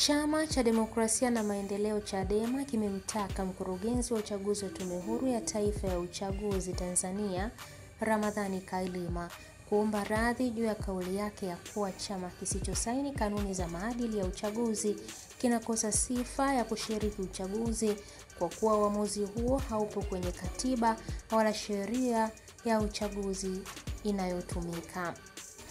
Chama cha Demokrasia na Maendeleo Chadema kimemtaka mkurugenzi wa uchaguzi wa Tume Huru ya Taifa ya Uchaguzi Tanzania, Ramadhani Kailima, kuomba radhi juu ya kauli yake ya kuwa chama kisichosaini kanuni za maadili ya uchaguzi kinakosa sifa ya kushiriki uchaguzi kwa kuwa uamuzi huo haupo kwenye katiba wala sheria ya uchaguzi inayotumika.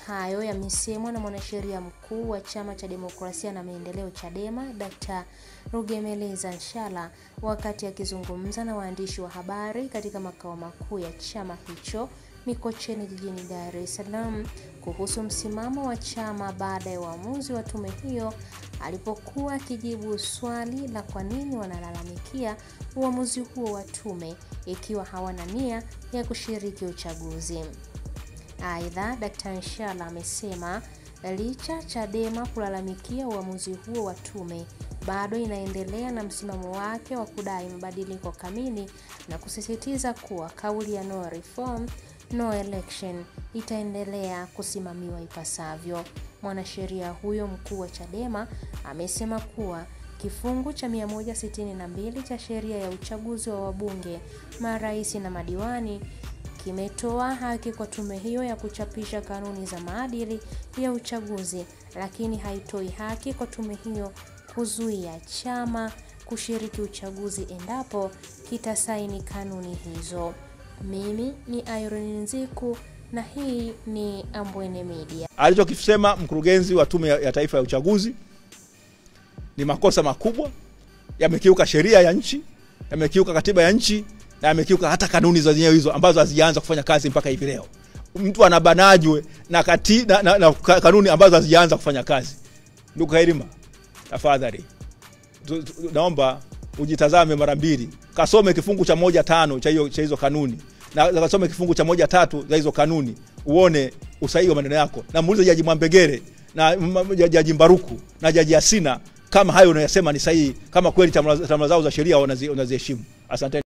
Hayo yamesemwa na mwanasheria mkuu wa Chama cha Demokrasia na Maendeleo Chadema, Dr. Rugemeleza Nshala, wakati akizungumza na waandishi wa habari katika makao makuu ya chama hicho Mikocheni jijini Dar es Salaam kuhusu msimamo wa chama baada ya uamuzi wa tume hiyo, alipokuwa akijibu swali la kwa nini wanalalamikia uamuzi huo wa tume ikiwa hawana nia ya kushiriki uchaguzi. Aidha, Dr. Nshala amesema licha Chadema kulalamikia uamuzi huo wa tume, bado inaendelea na msimamo wake wa kudai mabadiliko kamili na kusisitiza kuwa kauli ya no reform, no election itaendelea kusimamiwa ipasavyo. Mwanasheria huyo mkuu wa Chadema amesema kuwa kifungu cha 162 cha sheria ya uchaguzi wa wabunge, marais na madiwani kimetoa haki kwa tume hiyo ya kuchapisha kanuni za maadili ya uchaguzi, lakini haitoi haki kwa tume hiyo kuzuia chama kushiriki uchaguzi endapo kitasaini kanuni hizo. Mimi ni Irene Nziku na hii ni Ambwene Media. Alichokisema mkurugenzi wa Tume ya Taifa ya Uchaguzi ni makosa makubwa, yamekiuka sheria ya nchi, yamekiuka katiba ya nchi, na yamekiuka hata kanuni za zenyewe hizo ambazo hazijaanza kufanya kazi mpaka hivi leo. Mtu anabanajwe na kanuni ambazo hazijaanza kufanya kazi. Ndugu Kailima, tafadhali naomba ujitazame mara mbili. Kasome kifungu cha 1.5 cha hizo kanuni na kasome kifungu cha 1.3 za hizo kanuni, uone usahihi wa maneno yako. Na muulize Jaji Mwambegere na Jaji Mbaruku na Jaji Asina kama hayo unayosema ni sahihi, kama kweli tamla zao za sheria wanaziheshimu. Asante.